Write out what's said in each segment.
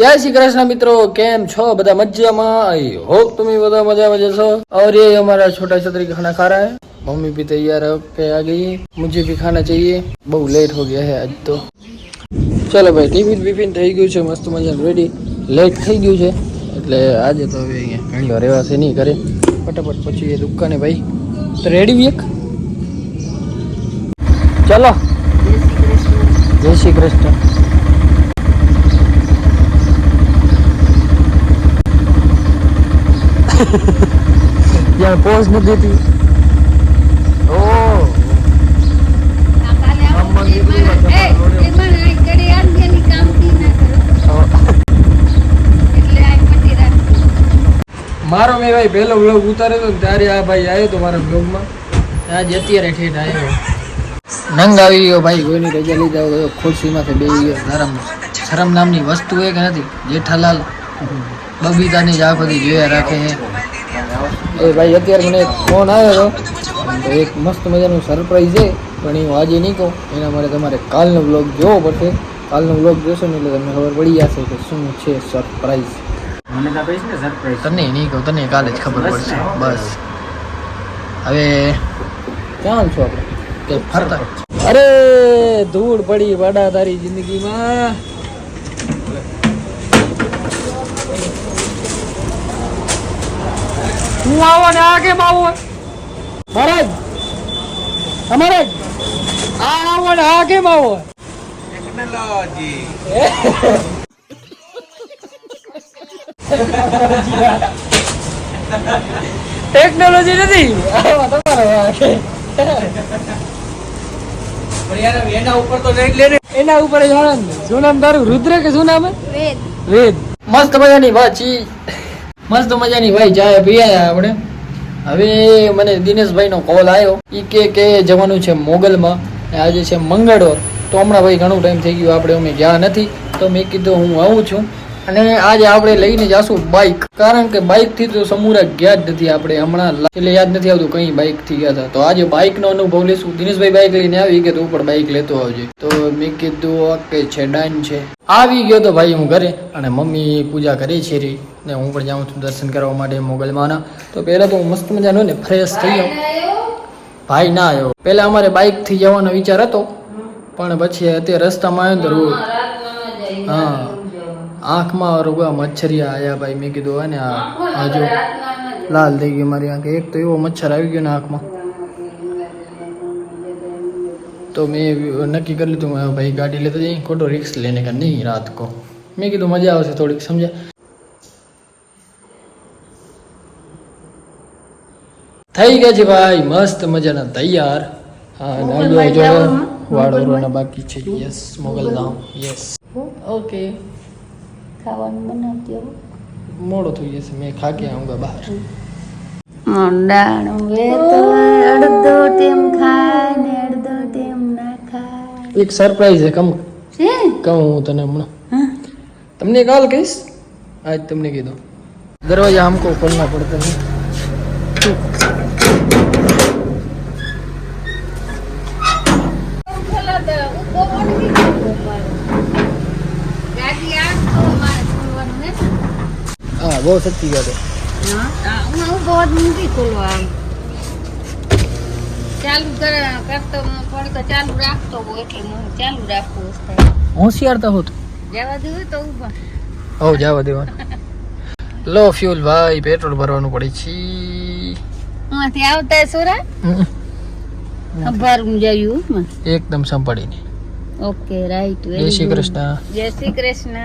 जय श्री कृष्ण मित्रों, केम छो बदा मजा में। आई होप तुम बदा मजा में जैसो। और ये हमारा छोटा छतरी का खाना खा रहा है। मम्मी भी तैयार होके आ गई, मुझे भी खाना चाहिए। बहुत लेट हो गया है आज तो। चलो भाई, टिफिन बिफिन થઈ ગયું છે મસ્ત મજાનું રેડી। લેટ થઈ ગયું છે એટલે આજે તો હવે અહીંયા ઘણી વાર રહેવાશે નહીં કરે, ફટાફટ પહોંચીએ દુકાને ભાઈ। તો રેડી વિવેક, ચલો। જય શ્રી કૃષ્ણ। यार पोज न देती। ओ मारो में भाई पहलो व्लॉग उतारे तो त्यारे आ भाई आयो तो मारा व्लॉग में आज અત્યારે ઠેઠ આવ્યો। નંગ આવી ગયો ભાઈ, કોઈની રજા લીધા હોય ખુરશીમાં થી બેસી ગયો। શરમ નામની વસ્તુ હે કે નથી? જેઠાલાલ બબીતાની જ આખો દી જોયા રાખે છે। એ ભાઈ અત્યારે મને એક ફોન આવ્યો હતો, એક મસ્ત મજાનું સરપ્રાઈઝ છે, પણ એ હું આજે નહીં કહું। એના માટે તમારે કાલનો વ્લોગ જોવો પડશે। કાલનો વ્લોગ જોશો ને એટલે તમને ખબર પડી જશે કે શું છે સરપ્રાઈઝ। મને તો કહીશ ને સરપ્રાઈઝ, તને નહીં કહું, તને કાલે જ ખબર પડશે। બસ હવે ક્યાં છો આપણે? કે ફરતા? અરે ધૂળ પડી વાડા તારી જિંદગીમાં। હું આવો ને આ કેમ આવો મહારાજ? અમારે આ આવો ને આ કેમ આવો? ટેકનોલોજી નથી તમારો। એના ઉપર તો એના ઉપર શું નામ તારું? રુદ્ર કે શું નામ? વેદ। મસ્ત મજાની વાચી, મસ્ત મજાની ભાઈ ચાય પીયા આપણે। હવે મને દિનેશભાઈ નો કોલ આવ્યો, ઈ કે જવાનું છે મોગલમાં, આજે છે મંગળવાર। તો હમણાં ભાઈ ઘણું ટાઈમ થઈ ગયું આપણે અમે ગયા નથી, તો મેં કીધું હું આવું છું। અને આજે આપણે લઈને જાશું બાઇક, કારણ કે બાઇક થી તો સમૂરા ગયા જ નથી આપણે હમણાં, એટલે યાદ નથી આવતું કઈ બાઇક થી ગયા હતા। તો આજે બાઇક નો અનુભવ લેશું। દિનેશભાઈ બાઇક લઈને આવી કે તું પણ બાઇક લેતો આવજે। તો મેં કીધું ઓકે છે, ડન છે। આવી ગયો તો ભાઈ હું ઘરે, અને મમ્મી પૂજા કરી છે રી, ને હું પણ જાઉં છું દર્શન કરવા માટે મોગલમાંના। તો પહેલા તો હું મસ્ત મજાનો ને ફ્રેશ થઈ જાઉં। ભાઈ ના આવ્યો, પહેલા અમારે બાઇક થી જવાનો વિચાર હતો, પણ પછી અત્યારે રસ્તામાં આવ્યો તો હા આંખમાં રોગા મચ્છરિયા આયા ભાઈ। મેં કીધું હોય ને આ જો લાલ થઈ ગઈ મારી આંખ, એક તો એવો મચ્છર આવી ગયો ને આંખમાં। તો મેં નક્કી કરી લીધું ભાઈ ગાડી લેતો જઈ, ખોટો રિસ્ક લેને કા નહીં રાત કો। મેં કીધું મજા આવશે થોડીક, સમજ્યા? થઈ ગયા છે ભાઈ મસ્ત મજાના તૈયાર। હા જો વાળોના બાકી છે। Yes Mogaldham, yes okay. ખાવાનું બનાવતી હવે મોડો થઈ જશે, મેં ખા કે આऊंगा બહાર। મંડાણો વે તો અડધો ટેમ ખાય ને અડધો ટેમ ના ખાય। એક સરપ્રાઈઝ છે, કહું હું તને હમણાં, તમને કાલ કહીશ, આજ તમને કીધું। દરવાજા हमको खोलना पड़ता है। हाँ बहुत सच्ची बात है। હું बहुत नहीं खोलवा ચાલુ કરતો થોડીક ચાલુ રાખતો હોય એટલે હું ચાલુ રાખું। હોશિયાર તો હોત, જવા દેવું તો ઉભા હો જવા દેવાનું। લો ફ્યુલ ભાઈ, પેટ્રોલ ભરવાનું પડે છે। અહીંથી આવતા સોરા ભરું જાયું એકદમ સંભાળીને। ઓકે રાઈટ, જય શ્રી કૃષ્ણ। જય શ્રી કૃષ્ણ।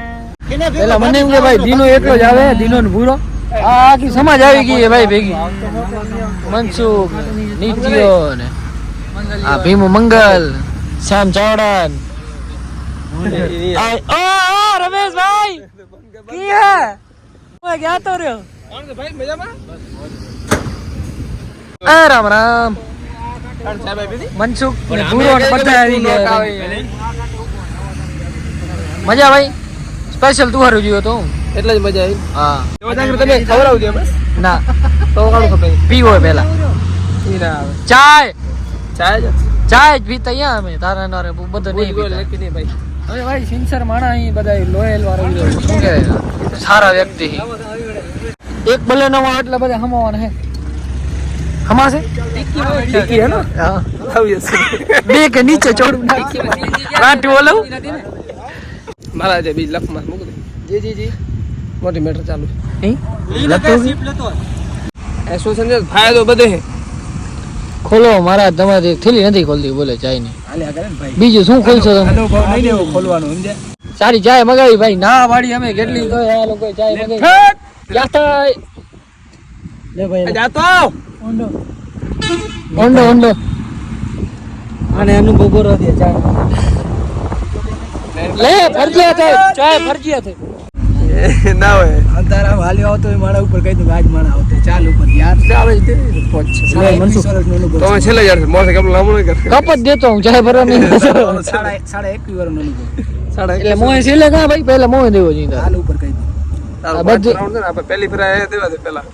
પેલા મને એમ કે ભાઈ દીનો એટલો જ આવે, દીનો ને ભૂરો આખી સમાજ આવી ગઈ છે ભાઈ ભેગી। મનસુખ નીતિયો ને આ ભીમુ મંગલ, શ્યામ ચાવડા, ઓ રમેશ ભાઈ કી હે હું ગયા તો રહ્યો ભાઈ મજામાં। આ રામ રામ મનસુખ ને ભૂરો ને બધા આવી ગયા। મજા ભાઈ, સ્પેશિયલ તું હારું જીવો તો એટલે જ મજા આવી। હા તમે ખવડાવજો ના તો કાળું ખપે પીવો પહેલા ચાય ચાય ચાય જ પીતા અહીંયા અમે તારા નારે બધું નહીં પીતા। હવે ભાઈ સિન્સર માણા અહીં બધા લોયલ વાળો શું કહેવાય સારા વ્યક્તિ એક બલેનોમાં એટલે બધા હમાવાના હે હમાશે ટીકી હે ને હા બે કે નીચે ચોડું રાંટ બોલો મારા જે બીજ લખમાં મૂક દે જી મોટી મેટર ચાલુ શું સંદેશ ફાયદો બધે હે ખોલો મારા તમારી થેલી નથી ખોલતી બોલે ચાય ની બીજું શું ખોલશો તમે ખોલવાનું સમજ્યા સારી ચાય મગાવી ભાઈ ના વાડી અમે કેટલી તો આ લોકો ચાય મગાવી જાતો લે ભાઈ જાતો ઓંડો અને અનુભવ બોરો દે ચાય લે ફરજિયાત હે ચાય ફરજિયાત હે ના હોય અંધારા વાલ્યો આવતો હોય મારા ઉપર કહી દઉં આજ માણા આવતો ચાલ ઉપર યાર આવે છે પોચ તો છેલ્લે યાર મોસે કપ લાંબો ન કર કપ જ દેતો હું ચાય ભરવા નહીં 21 વર્ષનો અનુભવ એટલે મોહે છેલ્લે કા ભાઈ પહેલા મોહે દેવો જોઈએ હાલ ઉપર કહી દઉં બધું રાઉન્ડ ને આપણે પહેલી ફેર આયા દેવા દે પહેલા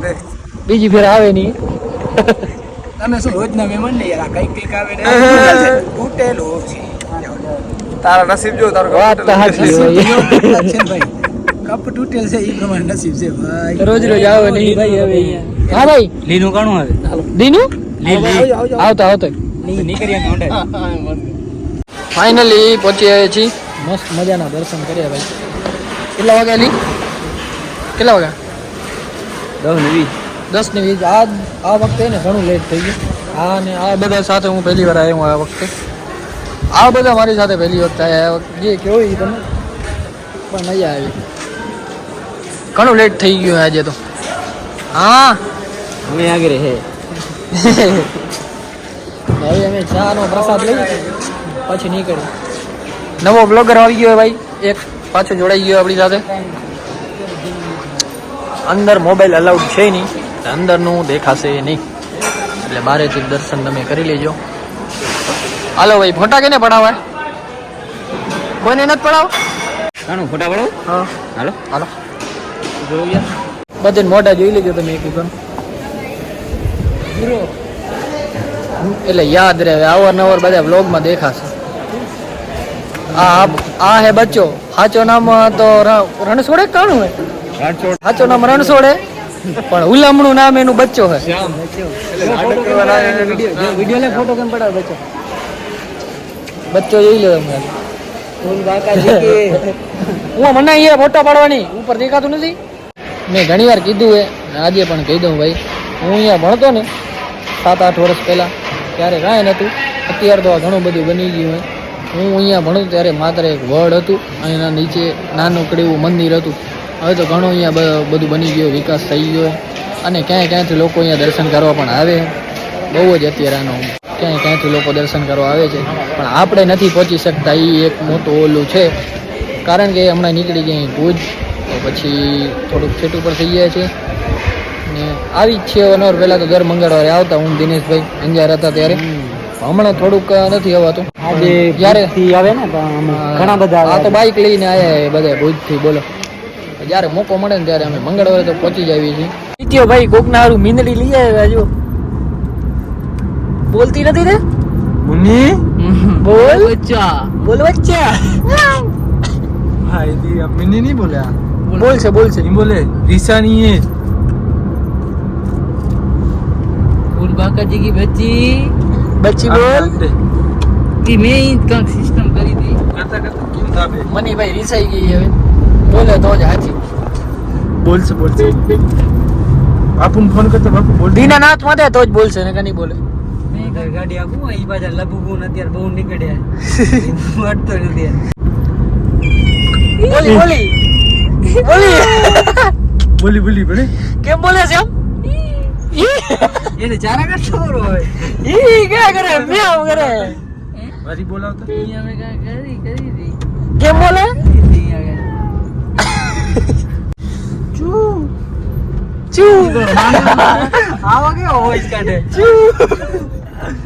દે બીજી ફેર આવે નહીં તમે શું રોજના મહેમાન ને યાર આ કઈ આવે ને તૂટેલો છે તારા નસીબ જો તારો વાત તો સાચી હોય છે ભાઈ કપ તૂટેલ છે ઈ પ્રમાણે નસીબ છે ભાઈ રોજ આવે નહીં ભાઈ હવે હા ભાઈ લીનું કાણું આવે લીનું આવતો નીકળ્યા નોંડે ફાઇનલી પહોંચી આવ્યા છીએ મસ્ત મજાના દર્શન કર્યા ભાઈ કેટલા વાગ્યા લી કેટલા વાગ્યા 10 ને 20 આ વખતે ને ઘણું લેટ થઈ ગયું આ ને આ બધા સાથે હું પહેલી વાર આવ્યો આ વખતે આ બધા મારી સાથે પહેલી વખત આવ્યા જે કેવું એ તમે પણ મજા આવી ઘણું લેટ થઈ ગયું આજે તો હા અમે આગળ હે હવે અમે ચાનો પ્રસાદ લઈ પછી નીકળી નવો બ્લોગર આવી ગયો ભાઈ એક પાછો જોડાઈ ગયો આપણી સાથે અંદર મોબાઈલ અલાઉડ છે નહીં અંદરનું દેખાશે નહીં એટલે બહારેથી દર્શન તમે કરી લેજો હાલો ભાઈ ફોટા કેને પડાવે કોઈને નથી પડાવો કાનું ફોટા પડાવો હા હાલો જોઈએ બધે મોઢા જોઈ લેજો તમે એક એકન એટલે યાદ રહે અવારનવાર બધા વ્લોગમાં દેખાશે આ હે બચ્ચો સાચો નામ તો રણછોડે કાણું હોય સાચો નામ રણછોડે પણ હુલામણું નામ એનું બચ્ચો હે વિડિયો લે ફોટો કેમ પડાવે બચ્ચો જોઈ લો તમે હું મને અહીંયા ફોટા પાડવાની ઉપર દેખાતું નથી મેં ઘણી વાર કીધું હે આજે પણ કહી દઉં ભાઈ હું અહીંયા ભણતો ને 7-8 વર્ષ પહેલાં ત્યારે કાંઈ નહોતું અત્યારે તો ઘણું બધું બની ગયું હોય હું અહીંયા ભણું ત્યારે માત્ર એક વડ હતું અને એના નીચે નાનું એવું મંદિર હતું હવે તો ઘણું અહીંયા બધું બની ગયું વિકાસ થઈ ગયો અને ક્યાંયથી લોકો અહીંયા દર્શન કરવા પણ આવે બહુ જ અત્યારે આનો ક્યાંયથી લોકો દર્શન કરવા આવે છે પણ આપણે નથી પહોંચી શકતા એ એક મોટું ઓલું છે કારણ કે હમણાં નીકળી ગયા ભુજ તો પછી થોડુંક છેટું પર થઈ જાય છે ને આવી જ છે 1 પહેલાં તો દર મંગળવારે આવતા હું દિનેશભાઈ અંજાર હતા ત્યારે હમણાં થોડુંક નથી આવતું જ્યારે આવે ને ઘણા બધા આ તો બાઇક લઈને આવ્યા બધા ભુજથી બોલો જ્યારે મોકો મળે ને ત્યારે અમે મંગળવારે તો પહોંચી જ આવીએ છીએ ભાઈ કોકના હારું મીંદડી લઈ આવ્યા જો બોલતી નથી રે મુન્ની બોલ બચ્ચા હા ये मिन्नी नहीं बोला बोल से नहीं बोले रीसा नहीं है फूल बाका जी की बच्ची बोल कि मैं इसका सिस्टम કરી દી કરતા કેમ થાબે મની ભાઈ રીસાઈ ગઈ હવે બોલે તો જ હાચી બોલ से બાપુ ફોન કરતો બાપુ બોલ દીના નાથ માં તો જ બોલશે ને કની બોલે ગાડી આપું અહીં પાછા લબુગુન અત્યારે બહુ નીકળ્યા અટતો નથી બોલી બડે કેમ બોલે છે એને ચારા કરતો હોય ઈ क्या करे म्याऊ करे વારી બોલાવતો અહીંયા મે કરી દી કેમ બોલે ચૂ આવા કે વોઇસ કાઢે ચૂ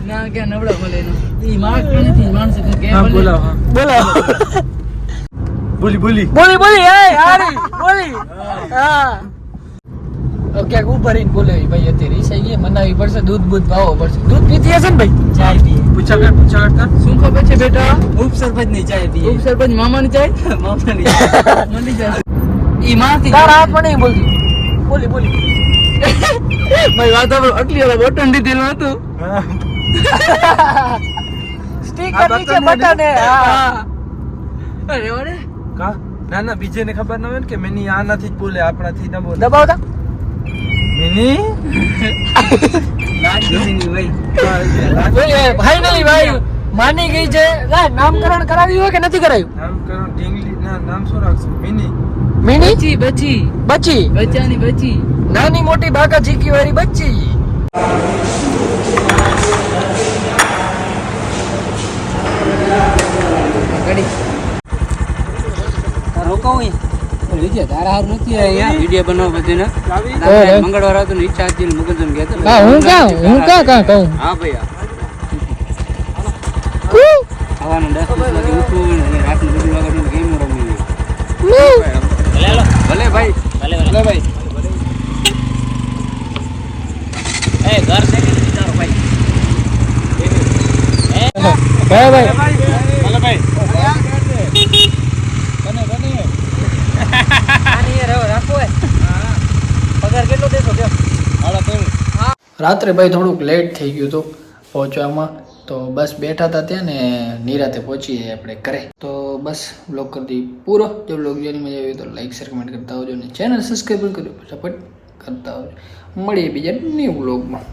ના કે નબળા બોલે નો ઈ માણસ નથી માણસ કે બોલાવ બોલી એ હારી બોલી હા ક્યાંક ઉભા રહીને બોલાવી ભાઈ અત્યારે ઈસાઈ ગઈ મનાવી પડશે દૂધ બૂધ ભાવો પડશે દૂધ પીતી હશે ને ભાઈ ચાય પીએ. પૂછા કર શું ખબર છે બેટા ઉપ સરપંચ ની ચાય પીએ. સરપંચ મામાની ચાય મામાની મળી જાય ઈ માંથી તારા હાથમાં નહીં બોલતી બોલી ભાઈ વાત આપણે આટલી વાળા બટન દીધેલું હતું. સ્ટીકર નીચે બટન હે હા અરે અરે કા ના ના બીજે ને ખબર ન હોય ને કે મેની આનાથી જ બોલે આપણાથી ના બોલે. દબાવતા મિની લાગી ભાઈ ફાઇનલી ભાઈ માની ગઈ છે લા નામકરણ કરાવ્યું હોય કે નથી કરાવ્યું નામકરણ ઢીંગલી ના નામ શું રાખશું મિની મિની બચી બચ્ચી બચ્ચાની બચી નાની મોટી બાકા ચીકી વાળી બચ્ચી તારા હાર નથી અહીંયા વિડીયો બનાવવા બધાને મંગળવાર હતું ને ઈચ્છા હતી મગજમ ગયા હતા. હા હું ક્યાં કહું હા ભાઈ ખાવાનું 10 વાગે ઉઠવું અને રાતનું 2 વાગે ગેમ રમવી. ભલે ભાઈ ભલે ભાઈ એ ઘર છે કે વિચારો ભાઈ ભાઈ ભલે ભાઈ રાત્રે ભાઈ થોડુંક લેટ થઈ ગયું હતું પહોંચવામાં તો બસ બેઠા હતા ત્યાં ને નિરાતે પહોંચીએ આપણે ઘરે તો બસ બ્લોગ કરી દઈએ પૂરો જો બ્લોગ જોઈને મજા આવી તો લાઈક શેર કમેન્ટ કરતા આવજો ને ચેનલ સબસ્ક્રાઈબ કર્યો ફટાફટ કરતા આવજો મળીએ બીજા ન્યૂ બ્લોગમાં